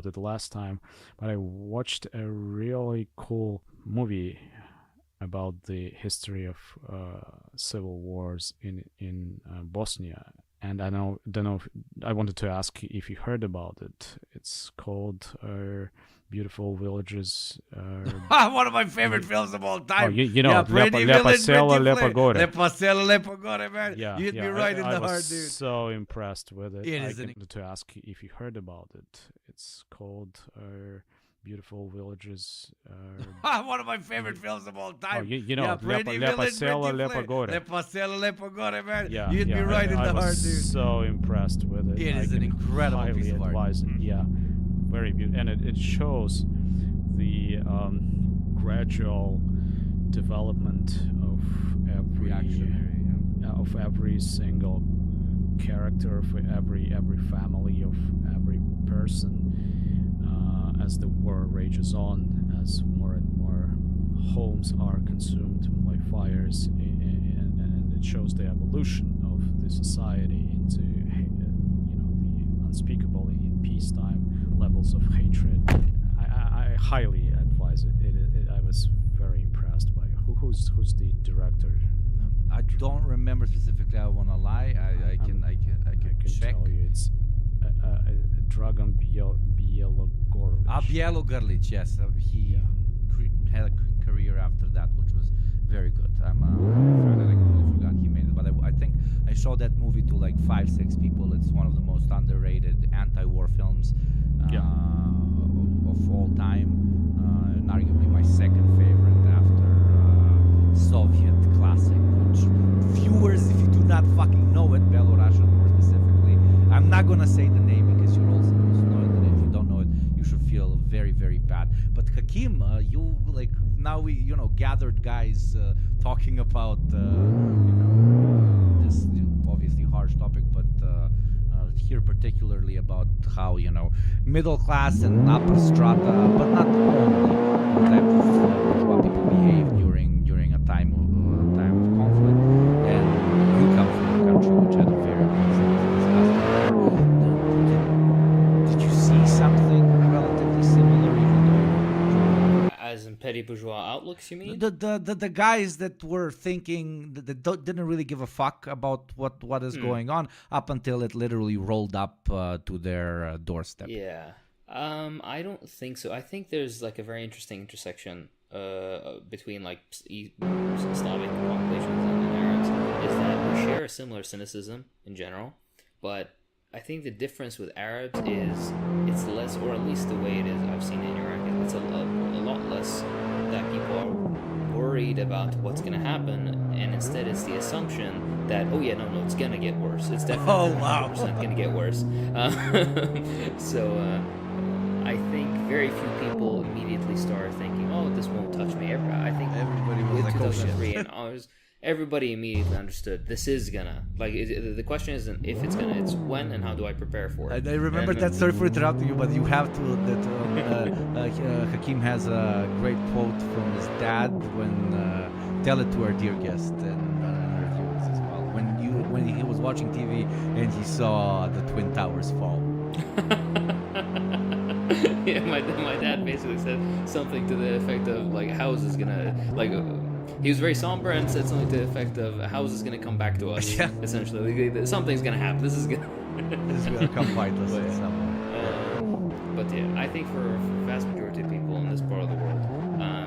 it last time, but I watched a really cool movie about the history of civil wars in Bosnia. And don't know if, I wanted to ask if you heard about it. It's called Beautiful Villages. One of my favorite films of all time. Oh, you know, Pretty Village, Lepacella, Pretty Flame. Lepagore. Lepacella, Lepagore, man. Yeah, You hit yeah, me right in the I heart, was dude. so impressed with it. It I is an- wanted to ask if you heard about it. It's called Beautiful Villages. One of my favorite films of all time. Oh, you know, Pretty Lepacella, Village, Pretty Flame. Lepagore. Lepacella, Lepagore, man. Yeah, You hit me right in I the was heart, dude. so impressed with it. It I is an can incredible highly piece of art. advise it. Yeah, very beautiful, and it shows the gradual development of every single character, for every family, of every person, as the war rages on, as more and more homes are consumed by fires, and it shows the evolution of the society into the unspeakable in peacetime levels of hatred. I highly advise it. I was very impressed by who's the director. I don't remember specifically. I want to lie. I can check. Tell you, it's Dragan Bjelogorlic. Bjelogorlic, yes. He had a career after that, which was very good. I'm afraid I completely forgot he made it. But I think I showed that movie to like 5-6 people. It's one of the most underrated anti-war films of all time. And arguably my second favorite after Soviet classic, which viewers, if you do not fucking know it, Belarusian more specifically, I'm not gonna say the name because you're all supposed to know it, and if you don't know it, you should feel very, very bad. But Hakim, you like now we gathered guys talking about this obviously harsh topic, but here particularly about how middle class and upper strata, but not only the type of how people behave during a time of conflict. And you come from a country which had a very did you see something relatively similar, even though As in petty bourgeois outlooks, you mean? the guys that were thinking that didn't really give a fuck about what is going on up until it literally rolled up to their doorstep? Yeah. I don't think so. I think there's like a very interesting intersection between like Slavic populations and Arabs, is that we share a similar cynicism in general, but I think the difference with Arabs is it's less, or at least the way it is I've seen it in Iraq, it's a lot less that people are worried about what's going to happen, and instead it's the assumption that, oh yeah, no, it's going to get worse. It's definitely 100% going to get worse. I think very few people immediately start thinking, oh, this won't touch me. I think Everybody was with like, oh, 2003 shit. and ours, everybody immediately understood this is gonna, like, the question isn't if it's gonna, it's when and how do I prepare for it. I remember that. Sorry for interrupting you, but you have to. Hakim has a great quote from his dad when tell it to our dear guest and viewers as well. When he was watching TV and he saw the Twin Towers fall. Yeah, my dad basically said something to the effect of, like, how is this gonna, like, he was very somber and said something to the effect of, how is this gonna come back to us? Yeah. Essentially, something's gonna happen. This is gonna This is gonna come bite us in some way. But yeah, I think for a vast majority of people in this part of the world,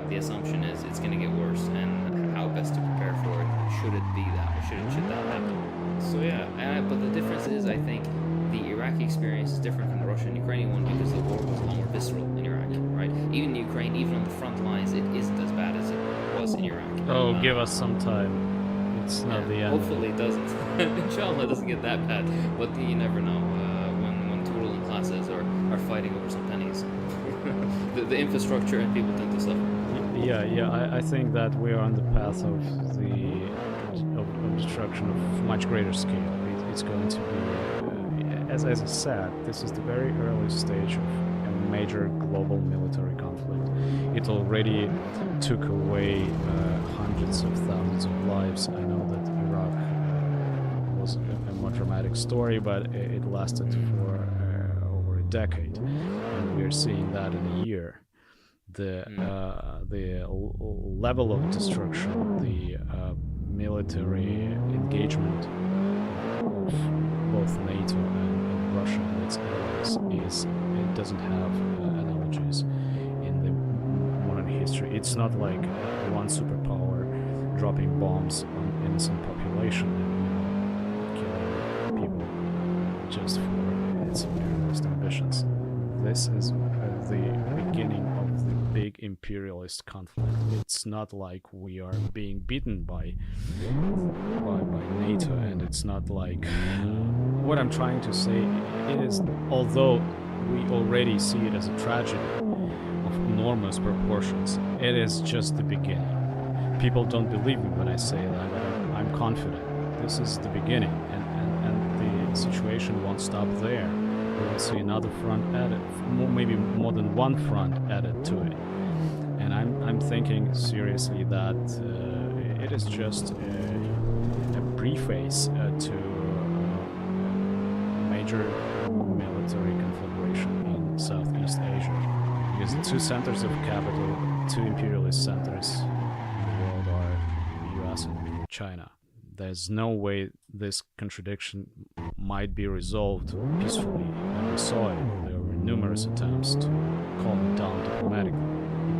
the assumption is it's going to get worse, and how best to prepare for it. Should it be that, or should that happen? So yeah, but the difference is, I think the Iraqi experience is different from the Russian-Ukrainian one because the war was a lot more visceral in Iraq, right? Even in Ukraine, even on the front lines, it isn't as bad as it was in Iraq. Oh, give us some time. It's not the end. Hopefully it doesn't. Inshallah, it doesn't get that bad. But you never know when two ruling classes are fighting over some pennies. the infrastructure and people tend to suffer. Yeah. I think that we are on the path of destruction of much greater scale. It's going to be, as I said, this is the very early stage of a major global military conflict. It already took away hundreds of thousands of lives. I know that Iraq was a more dramatic story, but it lasted for over a decade, and we're seeing that in a year. The level of destruction, the military engagement of both NATO and Russia and its allies it doesn't have analogies in the modern history. It's not like one superpower dropping bombs on innocent population and killing people just for its imperialist ambitions. This is the beginning of the big imperialist conflict. It's not like we are being beaten by NATO, and it's not like what I'm trying to say. It is, although we already see it as a tragedy of enormous proportions, it is just the beginning. People don't believe me when I say that, but I'm confident. This is the beginning, and the situation won't stop there. We will see another front added, maybe more than one front added to it. And I'm thinking seriously that it is just a preface to major military conflagration in Southeast Asia. Because the two centers of capital, two imperialist centers in the world are the US and China. There's no way this contradiction might be resolved peacefully, and we saw it. There were numerous attempts to calm it down diplomatically.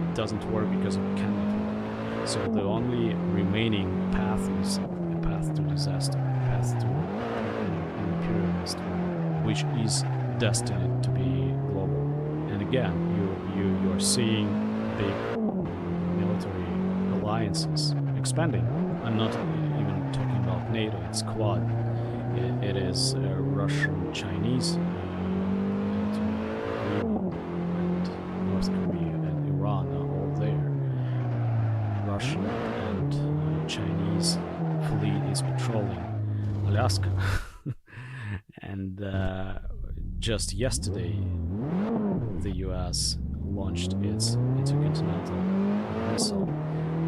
It doesn't work because it cannot work. So the only remaining path is a path to disaster, a path to an imperialist war, which is destined to be global. And again, you're seeing big military alliances expanding. I'm not even talking about NATO, it's Quad. It is Russian-Chinese agreement, and North Korea and Iran are all there. Russian and Chinese fleet is patrolling Alaska. And just yesterday, the US launched its intercontinental missile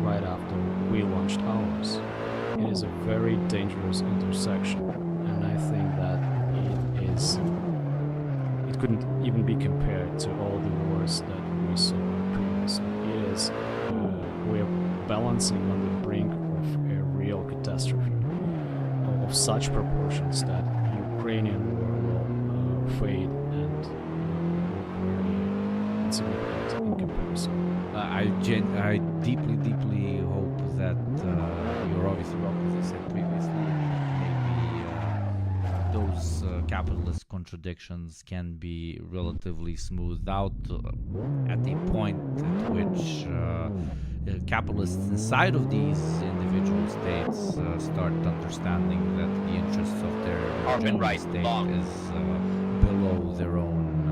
right after we launched ours. It is a very dangerous intersection, and I think that it couldn't even be compared to all the wars that we saw previously. It is, we are balancing on the brink of a real catastrophe of such proportions that Ukrainian war will fade and look very insignificant in comparison. I deeply hope that you're obviously wrong, as I said previously. Maybe those capitalist contradictions can be relatively smoothed out at the point at which capitalists inside of these individual states start understanding that the interests of their general state is below their own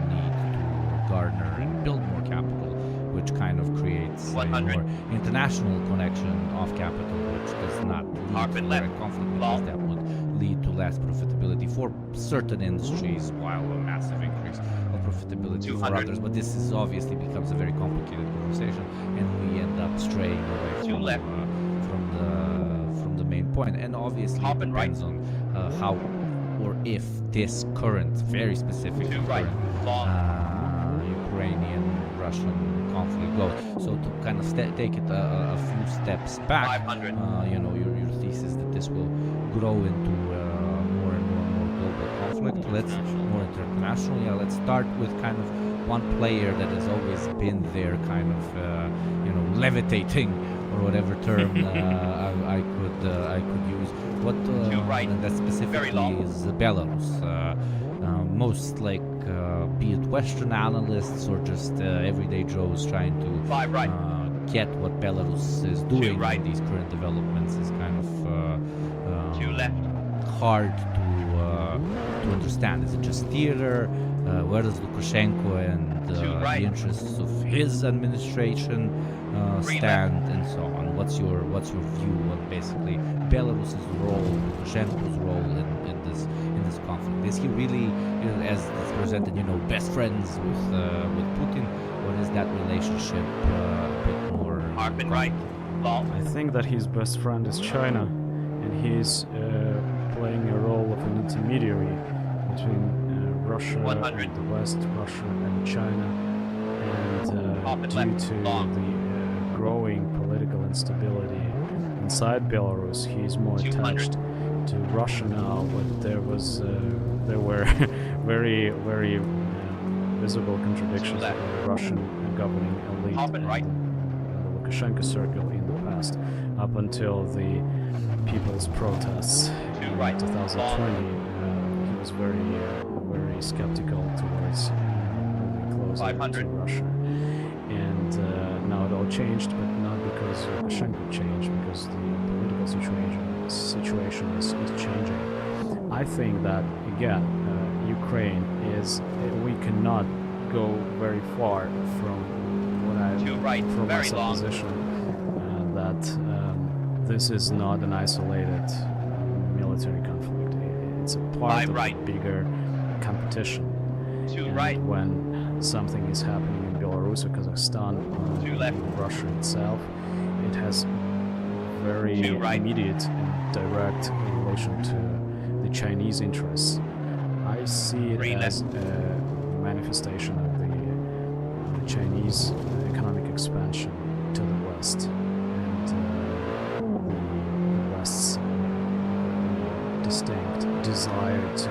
need to garner and build more capital, which kind of creates a more international connection of capital, which does not lead to direct conflict, because that would lead to less profitability for certain industries, while a massive increase of profitability for others. But this is obviously becomes a very complicated conversation, and we end up straying away from the main point. And obviously it depends on how or if this current, very specific Ukrainian-Russian conflict goes. So to kind of take it a few steps back, your thesis that this will grow into more and more global conflict. Let's more international. Yeah, let's start with kind of one player that has always been there, kind of levitating, or whatever term I could use. What and that specifically is Belarus. Most be it Western analysts or just everyday Joes trying to get what Belarus is doing in these current developments is kind of hard to understand. Is it just theater? Where does Lukashenko and the interests of his administration stand, and so on? What's your view on basically Belarus's role, Lukashenko's role in this conflict? Is he really, as it's presented, best friends with Putin, or is that relationship a bit more? I think that his best friend is China, and he's playing a role of an intermediary between Russia 100. and the West, Russia and China, and Off and due left, to long. the growing political instability inside Belarus, he's more 200. attached to Russia now. But there were very visible contradictions Left. in the Russian governing elite Off and right. the Lukashenko circle in the past, up until the people's protests To in right. 2020. He was very skeptical towards moving closer 500. to Russia. And now it all changed, but not because Lukashenko changed, because the political situation is changing. I think that again, Ukraine is we cannot go very far from what I To right, from my very long. supposition that this is not an isolated military conflict. It's a part 5 of right. a bigger competition. To And right. when something is happening in Belarus or Kazakhstan or To left. in Russia itself, it has very To right. immediate and direct relation to the Chinese interests. I see it Three as left. a manifestation of the Chinese economic expansion to the West and the West's distinct desire to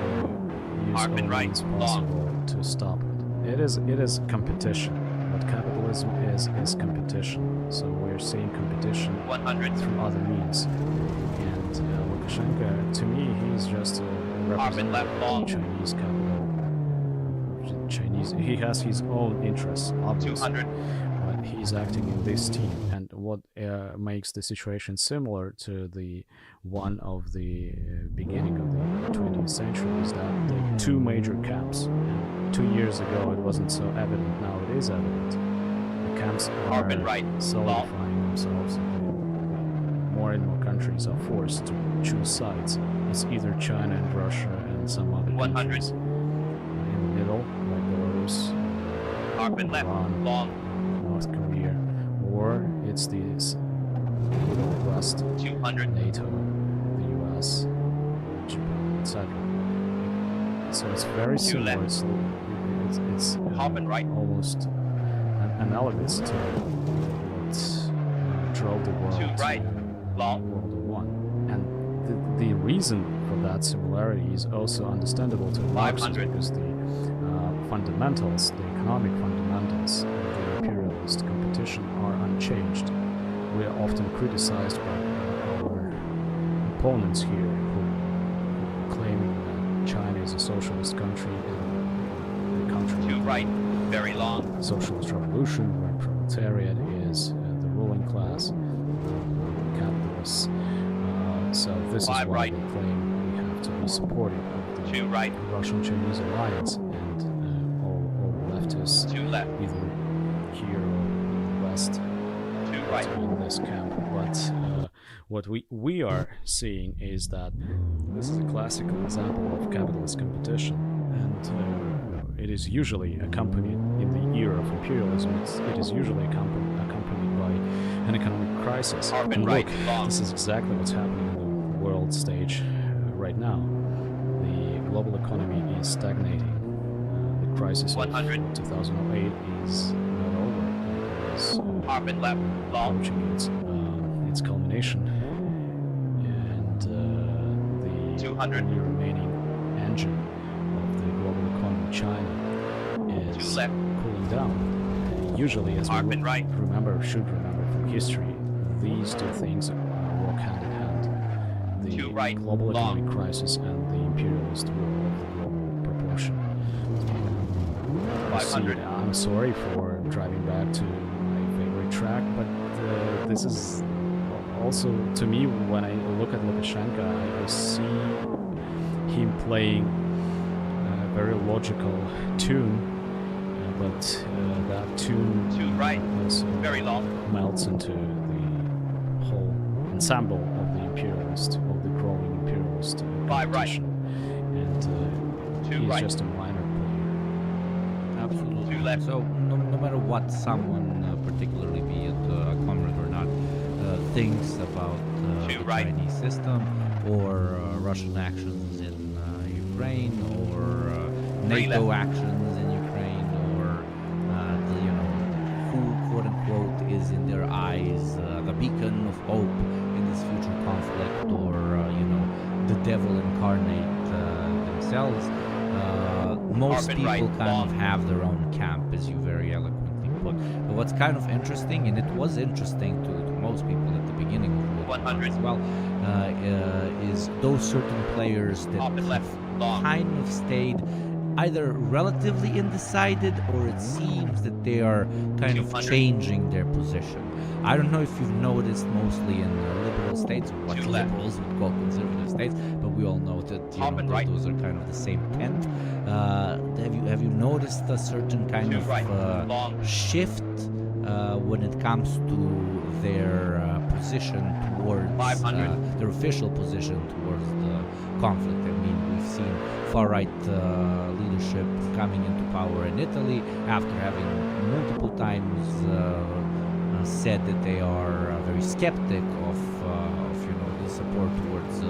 use all Arm and right, means possible to stop it. It is competition. What capitalism is competition. So we're seeing competition 100. through other means. And Lukashenko, to me, he's just a representative left, of long. Chinese capital. Chinese. He has his own interests, obviously. 200. But he's acting in this team, and what makes the situation similar to the one of the beginning of the 20th century is that the two major camps. And 2 years ago, it wasn't so evident. Now it is evident. The camps are Arm and right, solidifying themselves. More and more countries are forced to choose sides. It's either China and Russia and some other 100. countries in the middle, like Belarus, Arm and left. Iran, Long. North Korea, or it's the West, 200. NATO, the US, Japan, etc. So it's very To similar. left. It's Hop and right. almost analogous to what drove the world To right. Long. World War I. And the reason for that similarity is also understandable to Marxists 500. because the fundamentals, the economic fundamentals of the imperialist competition are unchanged. We are often criticized by our opponents here who claiming that China is a socialist country and a country To with right. Very long. a socialist revolution where proletariat is the ruling class, capitalists. So this is 5 why right. they claim we have to be supportive of the To right. Russian-Chinese alliance and all leftists, To left. either here or in the West, To right. in this camp. But what we are seeing is that this is a classical example of capitalist competition, and it is usually accompanied in the era of imperialism. It is usually accompanied by an economic crisis. Arm and And right, look, long. this is exactly what's happening in the world stage right now. The global economy is stagnating. The crisis of 100. 2008 is not over. It is Arm and left. Long. approaching its culmination, and the 200. only remaining engine of the global economy, China, is To left. cooling down. Usually, as we Arm and right. should remember from history, these two things walk hand in hand: the To right, global long. economic crisis and the imperialist war of the global proportion. You see, 500. I'm sorry for driving back to my favorite track, but this is also, to me, when I look at Lukashenko, I see him playing a very logical tune, but that tune To right. also Very long. melts into the whole ensemble of the growing imperialist 5 right. competition. And To he's right. just a minor player. To Absolutely. left. So no matter what someone, particularly be it a comrade or not, thinks about To the right. Chinese system or Russian actions in Ukraine or NATO actions in Ukraine, or the, who, quote unquote, is in their eyes the beacon of hope in this future conflict, or the devil incarnate themselves. Most people kind of have their own camp, as you very eloquently put. But what's kind of interesting, and it was interesting to most people at the beginning of World War as well, is those certain players that have kind of stayed either relatively undecided, or it seems that they are kind of changing their position. I don't know if you've noticed, mostly in liberal states, or what liberals would call conservative states, but we all know that those are kind of the same tent. Have you noticed a certain kind of shift when it comes to their position towards their official position towards the conflict? I mean, we've seen far-right leadership coming into power in Italy after having multiple times said that they are very skeptic of the support towards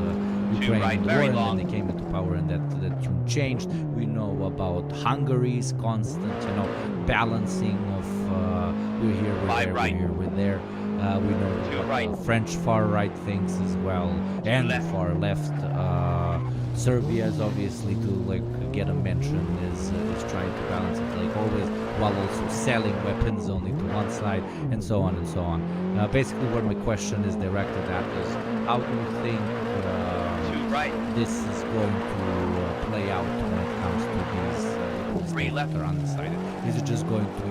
Ukraine and the war, and then they came into power, and that tune changed. We know about Hungary's constant balancing of we're here, we're there, we're here, we're there. We know what the French far-right thinks as well, and the far left. Serbia is obviously, to get a mention, is trying to balance it always, while also selling weapons only to one side, and so on and so on. Basically, where my question is directed at is, how do you think this is going to play out when it comes to these states that are undecided? Is it just going to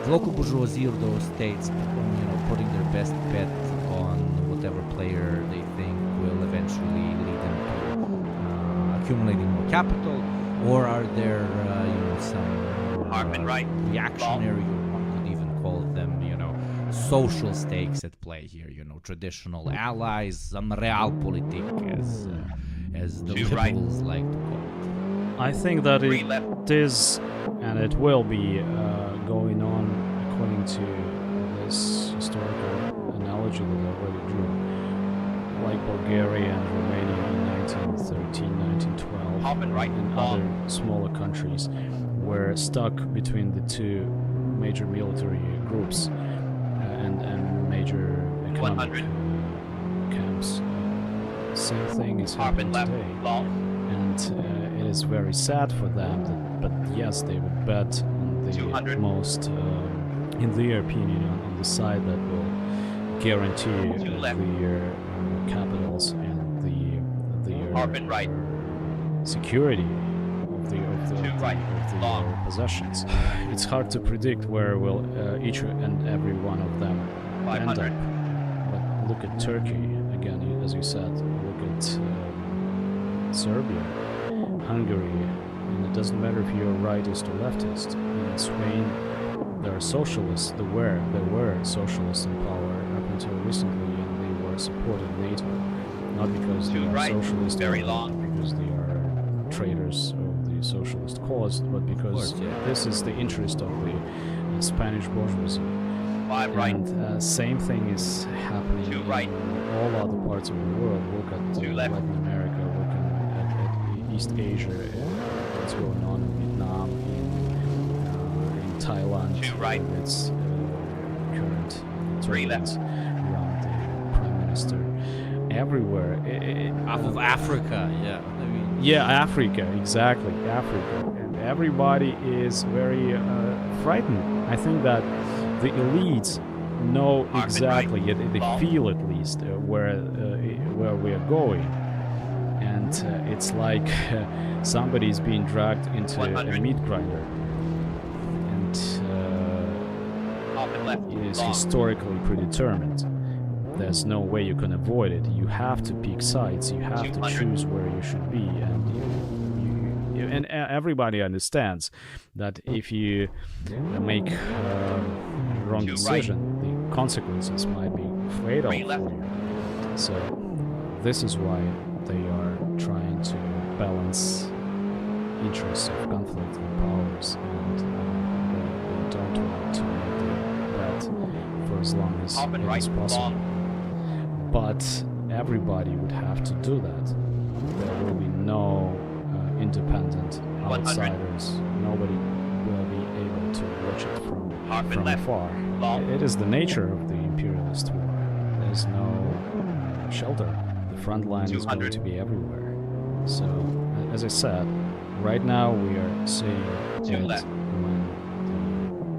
the local bourgeoisie of those states putting their best bet on whatever player they think will eventually lead them to accumulating more capital, or are there some reactionary, or one could even call them social stakes at play here, traditional allies, some realpolitik, as the liberals like to call it? I think that it is, and it will be going on according to this historical analogy that I already drew, like Bulgaria and Romania in 1913, 1912, and other smaller countries were stuck between the two major military groups and major economic camps. Same thing is happening today, and it is very sad for them. But yes, they would bet on the most, in their opinion, on the side that will guarantee their capitals and their security of their possessions. It's hard to predict where will each and every one of them end up. But look at Turkey again, as you said. Look at Serbia, Hungary, and it doesn't matter if you're rightist or leftist. In Spain, there are socialists. There were socialists in power up until recently, and they were supporting NATO, not because they are socialist, because they are traitors of the socialist cause, but because this is the interest of the Spanish bourgeoisie. And same thing is happening in all other parts of the world. Look at Latin America, look at East Asia, what's going on in Vietnam, in Thailand, with its current turbulence around the Prime Minister. Everywhere. Of Africa, Africa, exactly, Africa. And everybody is very frightened. I think that the elites know exactly, they feel at least where we are going. And it's like somebody is being dragged into a meat grinder. And it is historically predetermined. There's no way you can avoid it. You have to pick sides. You have to choose where you should be, and everybody understands that if you make a wrong decision, the consequences might be fatal for you. So this is why they are trying to balance interests of conflicting powers, and they don't want to make the bet for as long as it is possible. But everybody would have to do that. There will be no independent outsiders. Nobody will be able to watch it from left. afar. Long. It is the nature of the imperialist war. There's no shelter. The front line is going 200. to be everywhere. So, as I said, right now we are seeing Two it left. when the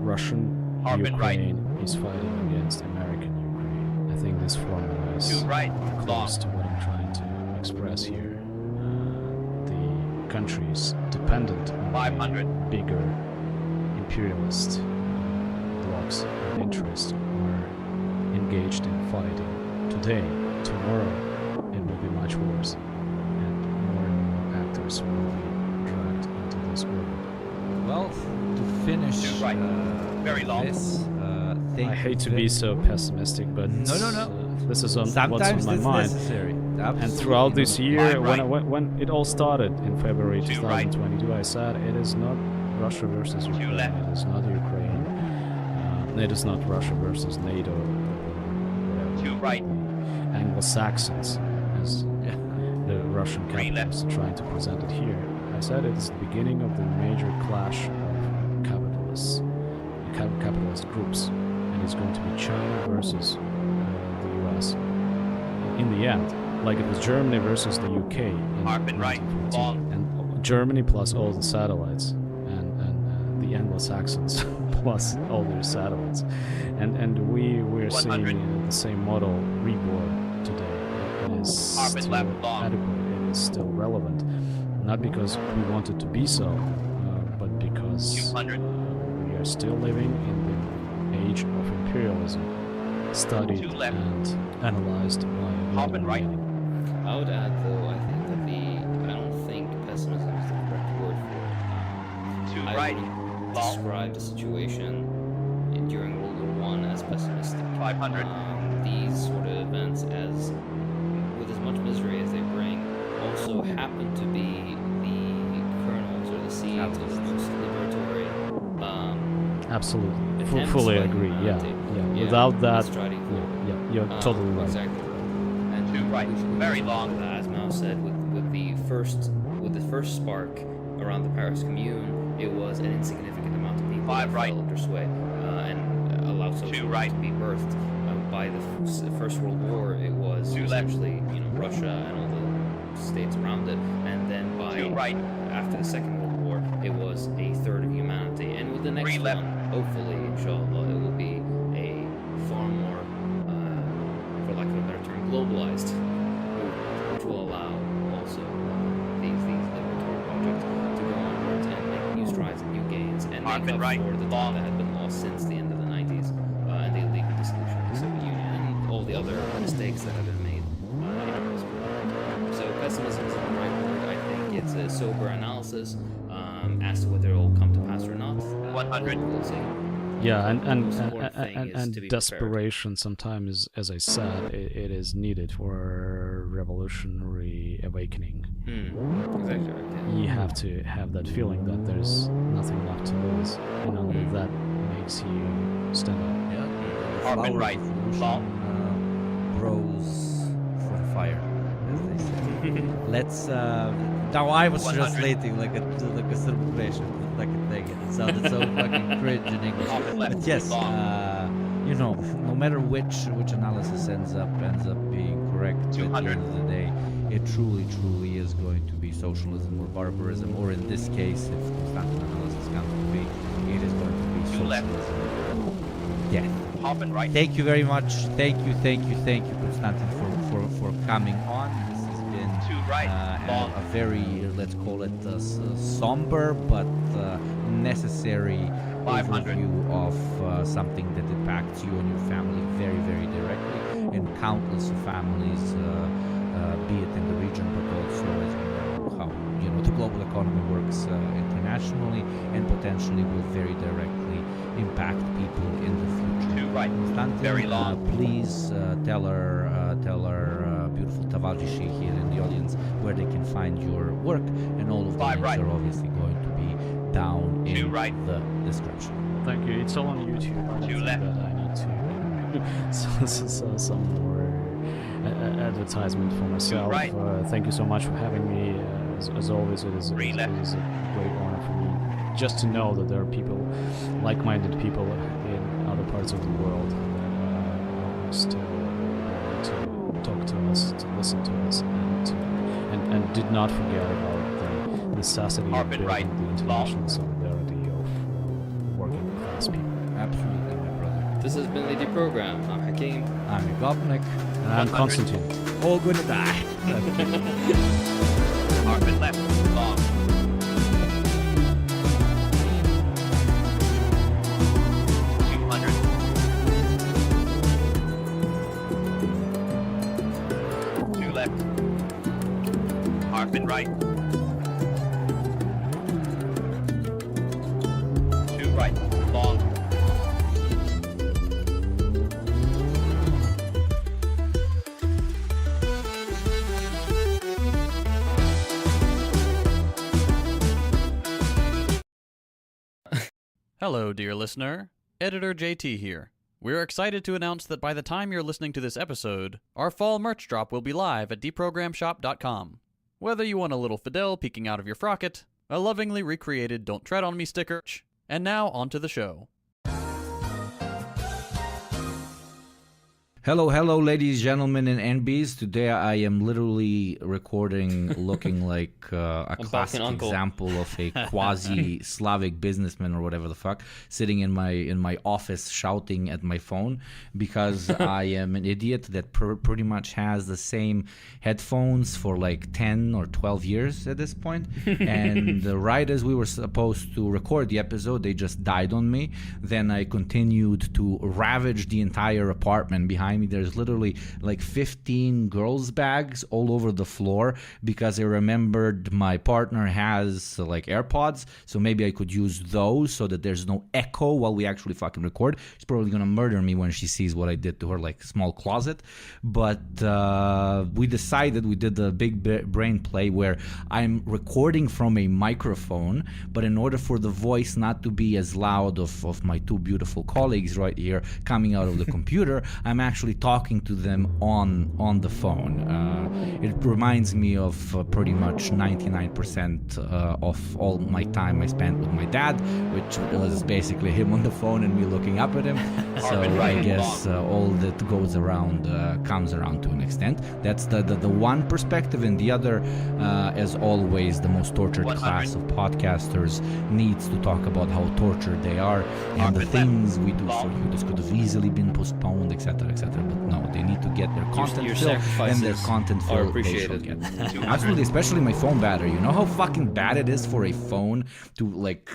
Russian Harbin right. Ukraine is fighting against American Ukraine. I think this formula is Two right. close Long. to what I'm trying to express here. The countries dependent on 500. the bigger imperialist blocs and interests are engaged in fighting today. Tomorrow it will be much worse, and more actors will be dragged into this orbit. Well, to finish Two right. Very long. this, thank I you hate to ve- be so pessimistic, but No. this is on what's Sometimes on my it's mind. necessary. And Absolutely throughout this not. year, Five right. when it all started in February Two right. 2022, I said it is not Russia versus Ukraine. left. It is not Ukraine. It is not Russia versus NATO. Whatever. Two right. Anglo-Saxons, as the Russian Three left. capitalists are trying to present it here. I said it is the beginning of the major clash of capitalists, capitalist groups, and it's going to be China versus the US in the end, like it was Germany versus the UK in Harbin right. 1914, Long. and Germany plus all the satellites, and the Anglo-Saxons plus all their satellites, and we're seeing 100. the same model reborn today. It is Harbin still left. Long. adequate. It is still relevant, not because we want it to be so, but because 200. we are still living in the age of imperialism, studied Two left. and analyzed by Harbin right. I would add, though, I think that I don't think pessimism is the correct word for it. Two I right. wouldn't Long. describe the situation during World War One as pessimistic. 500. These sort of events, as with as much misery as they bring, also happen to be the kernels or the seeds of the most liberatory Absolutely, attempts fully by agree. Yeah, humanity. yeah. Without that, striding forward. you're totally right. Exactly. And Two right. Very long. As Mao said, with the first spark around the Paris Commune, it was an insignificant amount of people Five that right. fell under sway and allowed socialism right. to be birthed. By the First World War, it was Two left. essentially Russia and all the states around it, and then by Two right. after the Second World War, it was a third of humanity, and with the next Three left. one, hopefully, inshallah, it will be a far more, for lack of a better term, globalized movement, which will allow also these liberatory projects to go onwards and make new strides and new gains, and make Harbin up right. for the time that had been lost since the end of the 90s and the illegal dissolution of the Soviet Union and all the other mistakes that have been made in history. So pessimism is the right word. I think it's a sober analysis as to whether it will come to pass or not. 100. We'll see. Yeah, The most important thing is and to be prepared. desperation sometimes, as I said, it is needed for revolutionary awakening. Exactly right. Yeah. You have to have that feeling that there's nothing left to lose, and only that makes you stand up. Yeah, the Harbin flower right. of revolution, Long. grows for the fire, as they say. Let's. Now I was 100. translating like a celebration, like a thing. It sounded so fucking cringe in English. Harbin left. But yes, no matter which analysis ends up being correct at the 200. end of the day, it truly is going to be socialism or barbarism, or in this case, if Constantin analysis comes to be, it is going to be Two left. socialism or death. Harbin right. Thank you very much. Thank you, Constantin, for coming on. This has been Two right. Long. a very, let's call it, somber but necessary 500. overview of something that impacts you and your family very, very directly, and countless families, be it in the region, but also as we know how the global economy works internationally, and potentially will very directly impact people in the future. Two right. Constantin, Very long. please tell our beautiful Tavajishi here in the audience where they can find your work, and all of the Five links right. are obviously going to be down Two in right. the description. Thank you. It's all on YouTube. I don't Two think left. that I need to some more advertisement for myself. right. Thank you so much for having me. as always, it is a great honor for me just to know that there are people, like-minded people in other parts of the world that still want to talk to us, to listen to us, and did not forget about the necessity of building the international solidarity of working class people. Absolutely, my brother. This has been the Deprogram. I'm Hakeem. I'm Gopnik. And I'm Constantine. All gonna die. Harpin left, long. Harpin right. 2 right, long. Hello, dear listener. Editor JT here. We're excited to announce that by the time you're listening to this episode, our fall merch drop will be live at deprogramshop.com. Whether you want a little Fidel peeking out of your frocket, a lovingly recreated Don't Tread on Me sticker, and now onto the show. Hello, ladies, gentlemen, and NBs. Today I am literally recording looking like a classic example of a quasi-Slavic businessman or whatever the fuck, sitting in my office shouting at my phone because I am an idiot that pretty much has the same headphones for like 10 or 12 years at this point. And right as we were supposed to record the episode, they just died on me. Then I continued to ravage the entire apartment behind me. There's literally like 15 girls' bags all over the floor because I remembered my partner has like AirPods, so maybe I could use those so that there's no echo while we actually fucking record. She's probably gonna murder me when she sees what I did to her like small closet. But we decided, we did the big brain play where I'm recording from a microphone, but in order for the voice not to be as loud of my two beautiful colleagues right here coming out of the computer, I'm actually talking to them on the phone. It reminds me of pretty much 99% of all my time I spent with my dad, which was basically him on the phone and me looking up at him. So I guess all that goes around comes around to an extent. That's the one perspective, and the other, as always, the most tortured class of podcasters needs to talk about how tortured they are and the things we do for you. This could have easily been postponed, etc., etc. But no, they need to get their content your filled, and their sacrifices content are filled they shall appreciated. get. Absolutely, especially my phone battery. You know how fucking bad it is for a phone to like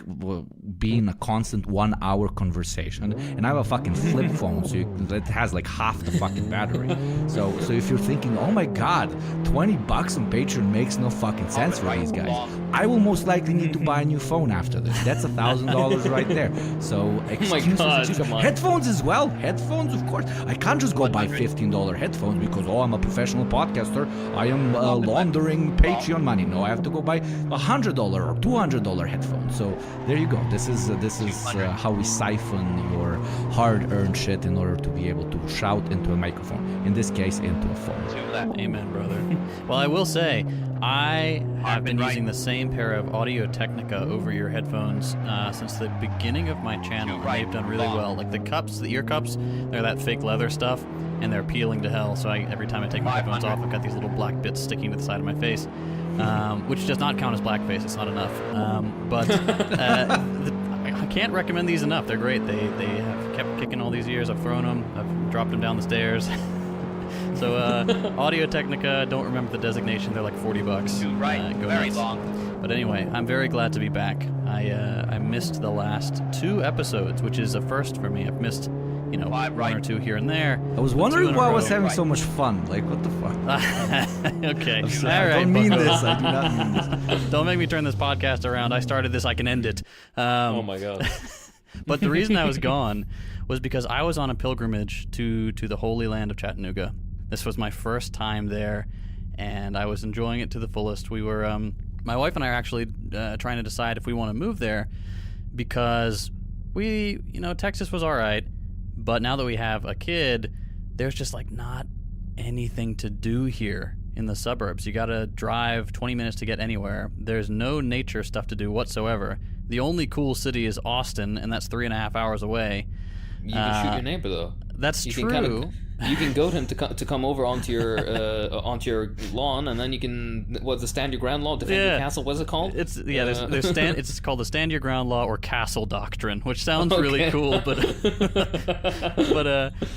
be in a constant 1 hour conversation, and I have a fucking flip phone, so it has like half the fucking battery. So if you're thinking, oh my god, $20 on Patreon makes no fucking sense for these guys, I will most likely need to buy a new phone after this. That's $1,000 right there. So excuses, come on. Headphones as well. Headphones, of course. I can't just go buy $15 headphones because I'm a professional podcaster. I am laundering Patreon money. No, I have to go buy $100 or $200 headphones. So there you go. This is how we siphon your hard-earned shit in order to be able to shout into a microphone. In this case, into a phone. Amen, brother. Well, I will say, I have been using the same pair of Audio Technica over-ear headphones since the beginning of my channel, and they've done really well. Like the cups, the ear cups, they're that fake leather stuff, and they're peeling to hell. So every time I take my headphones off, I've got these little black bits sticking to the side of my face, which does not count as blackface. It's not enough. But I can't recommend these enough. They're great. They have kept kicking all these years. I've thrown them. I've dropped them down the stairs. So Audio Technica, don't remember the designation. They're like $40. Go very nuts. long. But anyway, I'm very glad to be back. I missed the last 2 episodes, which is a first for me. I've missed, 1 or 2 here and there. I was wondering why I was having so much fun. Like, what the fuck? Okay. I'm All sorry, I right. don't mean this. I do not mean this. Don't make me turn this podcast around. I started this. I can end it. Oh my god. But the reason I was gone was because I was on a pilgrimage to the Holy Land of Chattanooga. This was my first time there, and I was enjoying it to the fullest. We were, my wife and I are actually trying to decide if we want to move there because Texas was all right, but now that we have a kid, there's just like not anything to do here. in the suburbs. You got to drive 20 minutes to get anywhere. There's no nature stuff to do whatsoever. The only cool city is Austin, and that's 3.5 hours away. You can shoot your neighbor though. That's You true. can you can goad him to come over onto your lawn, and then you can the stand your ground law, defend your castle. What's it called? It's it's called the stand your ground law or castle doctrine, which sounds really cool, but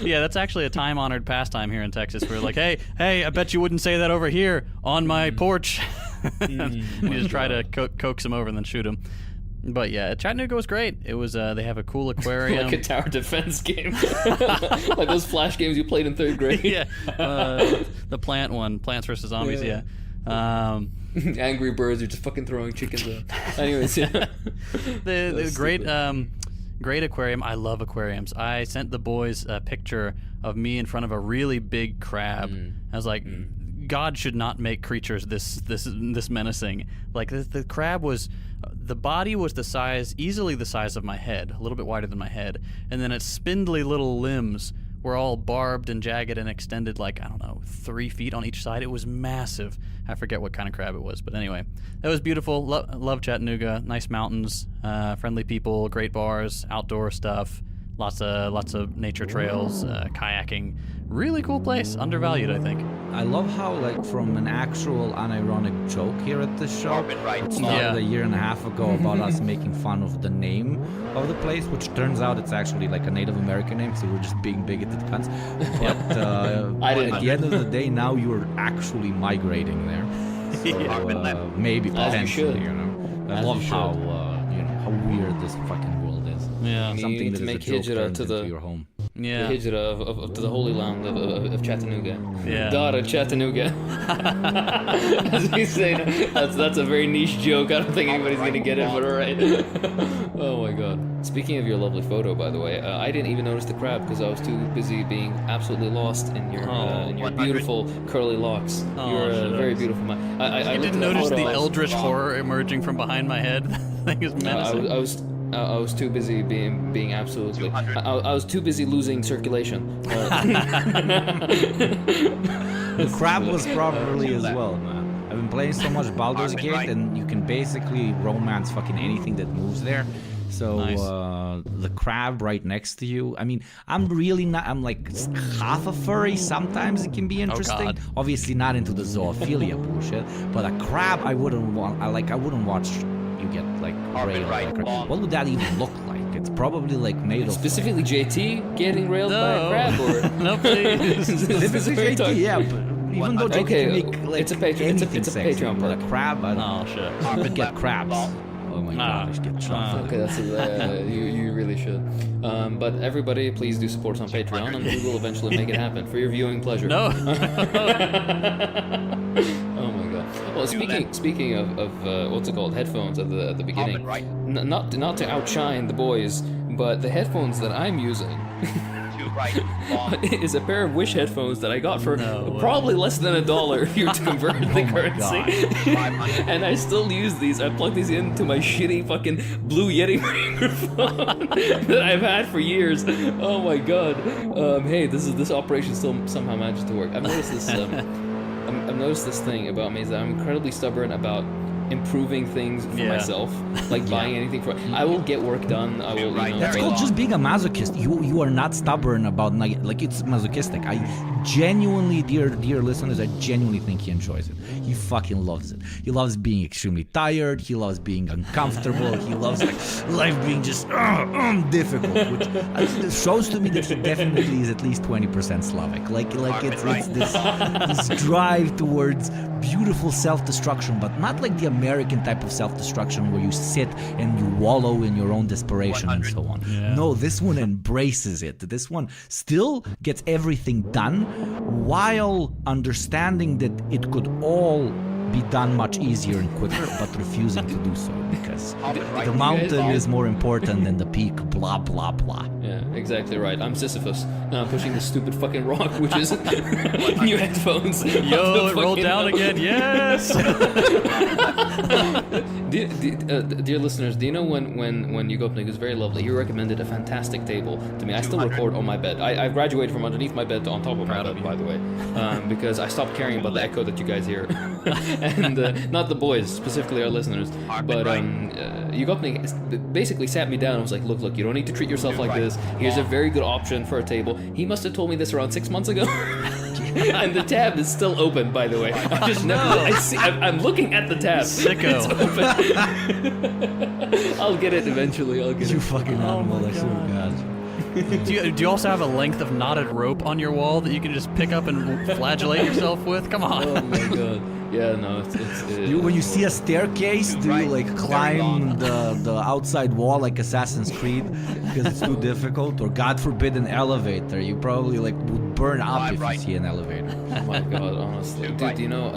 yeah, that's actually a time honored pastime here in Texas. We're like, hey, I bet you wouldn't say that over here on my porch. You just try to coax him over and then shoot him. But yeah, Chattanooga was great. It was they have a cool aquarium, like a tower defense game, like those flash games you played in 3rd grade. Yeah, the plant one, Plants vs Zombies. Yeah. Angry Birds are just fucking throwing chickens out. Anyways, yeah. the great aquarium. I love aquariums. I sent the boys a picture of me in front of a really big crab. I was like, God should not make creatures this menacing. Like the crab was, the body was easily the size of my head, a little bit wider than my head, and then its spindly little limbs were all barbed and jagged and extended like, I don't know, 3 feet on each side. It was massive. I forget what kind of crab it was, but anyway, that was beautiful. Love Chattanooga. Nice mountains, friendly people, great bars, outdoor stuff, lots of nature trails, kayaking. Really cool place. Undervalued, I think. I love how, like, from an actual unironic joke here at this show, it started a year and a half ago about us making fun of the name of the place, which turns out it's actually like a Native American name, so we're just being bigoted cunts. But at the end of the day, now you're actually migrating there. So, maybe potentially, you know. I love how how weird this fucking world is. Yeah. You Something need that to is make a joke hijra turns to into the your home. Yeah. the hijra to the holy land of Chattanooga. Yeah. Dara Chattanooga. As we say, that's a very niche joke. I don't think anybody's gonna get it, but alright. Oh my god. Speaking of your lovely photo, by the way, I didn't even notice the crab because I was too busy being absolutely lost in your beautiful curly locks. You're very beautiful man. I didn't notice the eldritch horror emerging from behind my head. That thing is menacing. I was too busy being absolutely. I was too busy losing circulation. The crab was properly as well, man. I've been playing so much Baldur's Gate, and you can basically romance fucking anything that moves there. So Nice. The crab right next to you. I mean, I'm really not. I'm like half a furry. Sometimes it can be interesting. God. Obviously, not into the zoophilia bullshit. But a crab, I wouldn't want. I wouldn't watch you get like railed by a crab. What would that even look like? It's probably like made of. Specifically, JT getting railed by a No. crab, or No, please. Specifically, JT, yeah. But even though JT Okay, can make like it's a Patreon- anything it's a sexy, Patreon but a perk. crab, I don't. Oh shit. I would get crabs. Oh my god, I should get chocolate. okay, that's you really should. But everybody, please do support us on Patreon, and we will eventually make it happen for your viewing pleasure. No. Oh my god. Well, speaking of what's it called, headphones at the beginning. Not to outshine the boys, but the headphones that I'm using is a pair of Wish headphones that I got for probably less than $1 if you were to convert the currency. And I still use these. I plug these into my shitty fucking Blue Yeti microphone that I've had for years. Oh my god. Hey, this operation still somehow managed to work. I've noticed this. I've noticed this thing about me is that I'm incredibly stubborn about improving things for myself, like buying anything for. I will get work done. I will. That's called just being a masochist. You are not stubborn about like it's masochistic. I genuinely, dear listeners, I genuinely think he enjoys it. He fucking loves it. He loves being extremely tired. He loves being uncomfortable. He loves like life being just difficult, which shows to me that he definitely is at least 20% Slavic. Like it's this drive towards beautiful self-destruction, but not like the American type of self-destruction where you sit and you wallow in your own desperation and so on. No, this one embraces it. This one still gets everything done while understanding that it could all be done much easier and quicker, but refusing to do so because Right. the mountain is more important than the peak. Blah blah blah. Yeah, exactly right. I'm Sisyphus. Now I'm pushing this stupid fucking rock, which is new headphones. Yo, it rolled down again. Yes. Dear listeners, do you know when Yugopnik is very lovely? You recommended a fantastic table to me. I still record on my bed. I graduated from underneath my bed to on top of my bed, by the way, because I stopped caring about the echo that you guys hear, and not the boys, specifically our listeners. But Yugopnik basically sat me down and was like, look, you don't need to treat yourself like this. Here's a very good option for a table. He must have told me this around 6 months ago. And the tab is still open, by the way. I just I'm looking at the tab. Sicko. It's open. I'll get it eventually. You fucking animal, I swear to God. Do you also have a length of knotted rope on your wall that you can just pick up and flagellate yourself with? Come on. Oh my god. Yeah, no, it's When you see a staircase, do you like climb the outside wall like Assassin's Creed because it's too difficult? Or God forbid an elevator, you probably like would burn up if you see an elevator. Oh my god, honestly. Dude, you know,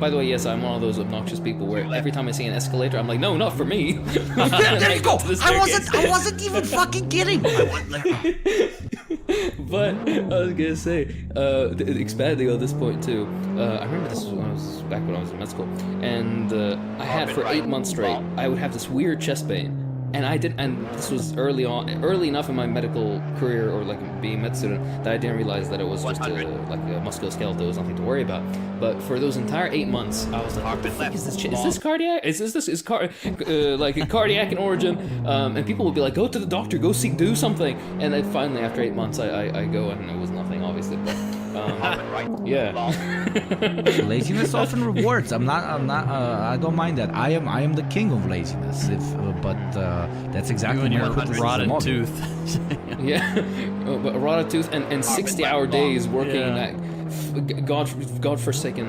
by the way, yes, I'm one of those obnoxious people where every time I see an escalator, I'm like, no, not for me. There you go! I wasn't even fucking kidding! But I was gonna say, expanding on this point too. I remember this was back when I was in med school, and I had for 8 months straight. I would have this weird chest pain, and this was early enough in my medical career or like being a med student that I didn't realize that it was just like a musculoskeletal. It was nothing to worry about. But for those entire 8 months, I was like, what the fuck is this? Is this cardiac? Like cardiac in origin? And people would be like, go to the doctor, do something. And then finally, after 8 months, I go, and it was nothing, obviously. But yeah. Laziness often rewards. I don't mind that. I am the king of laziness. But that's exactly You and your my criticism rotted of it. tooth. Yeah, but a rotted tooth and 60-hour days working Yeah. at godforsaken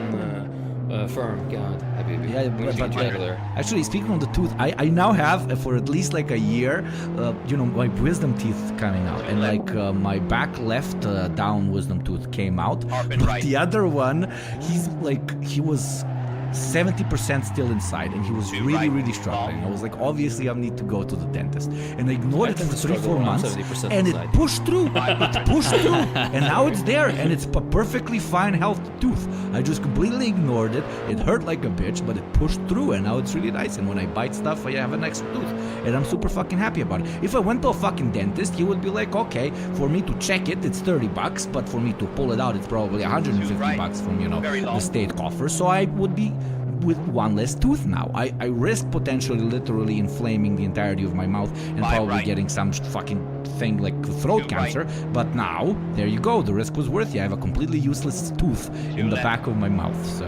firm. God, habibi. Yeah, We but change there. actually, speaking of the tooth, I now have for at least like a year, my wisdom teeth coming out, and like my back left down wisdom tooth came out, but the other one, he was 70% still inside, and he was really struggling. I was like, obviously I need to go to the dentist, and I ignored it for 3-4 months, and it pushed through. It pushed through, and now it's there, and it's a perfectly fine, healthy tooth. I just completely ignored it. It hurt like a bitch, but it pushed through, and now it's really nice. And when I bite stuff, I have an extra tooth, and I'm super fucking happy about it. If I went to a fucking dentist, he would be like, okay, for me to check it, it's $30, but for me to pull it out, it's probably $150 from the state coffer. So I would be with one less tooth now. I risk potentially literally inflaming the entirety of my mouth and probably getting some fucking thing like throat cancer. But now, there you go. The risk was worth it. I have a completely useless tooth in the back of my mouth. So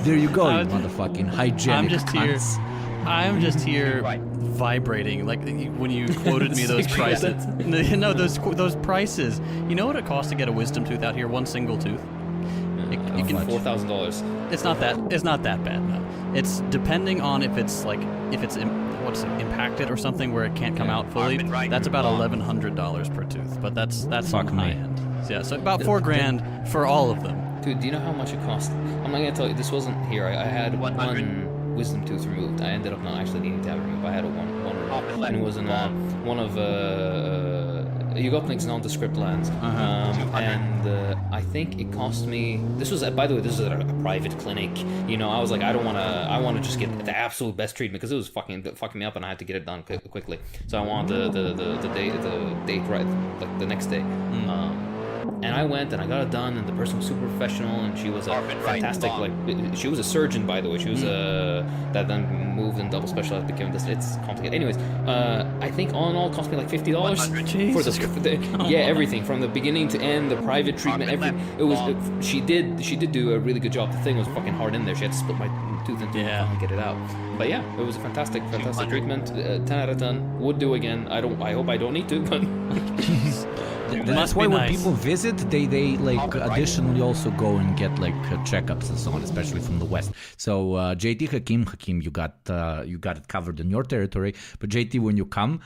there you go, you motherfucking hygienic cunts. I'm just here vibrating. Like when you quoted me those prices. No, those prices. You know what it costs to get a wisdom tooth out here? One single tooth. You can $4,000. It's not that bad. No, it's depending on if it's impacted or something where it can't come out fully. That's about $1,100 per tooth, but that's on the high end. Yeah, so about $4,000 for all of them. Dude, do you know how much it cost? I'm not gonna tell you. This wasn't here. I had one wisdom tooth removed. I ended up not actually needing to have it removed. I had one removed, and it was in one of Yugopnik's nondescript lands. And I think it cost me. This was, by the way, this is a private clinic. You know, I was like, I want to just get the absolute best treatment because it was fucking me up, and I had to get it done quickly. So I wanted the date right, like the next day. And I went and I got it done, and the person was super professional, and she was a fantastic, she was a surgeon, by the way. She was that then moved and double specialized, became this. It's complicated. Anyways, I think all in all, it cost me like $50 for the everything from the beginning to end, the private treatment, everything. It was she did do a really good job. The thing was fucking hard in there. She had to split my tooth in two and finally get it out. But yeah, it was a fantastic treatment. 10 out of 10. Would do again. I hope I don't need to, but. That's why when people visit, they like additionally also go and get like checkups and so on, especially from the West. So JT Hakim, you got it covered in your territory. But JT, when you come,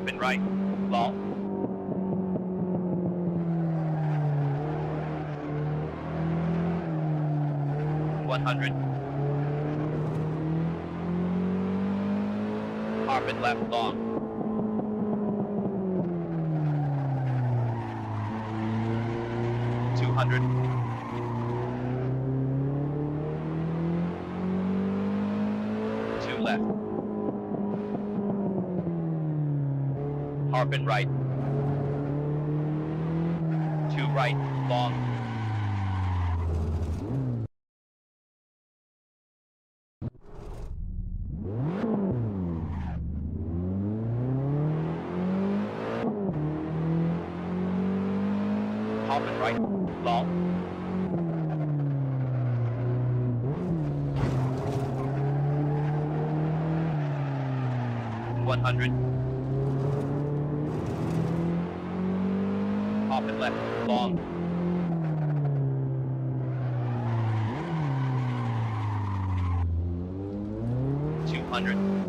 Harp and right. Long. 100. Harp and left long. 200. Two left. Harp and right. Two right, long. Harp and right, long. 100. Harp and left, long. 200.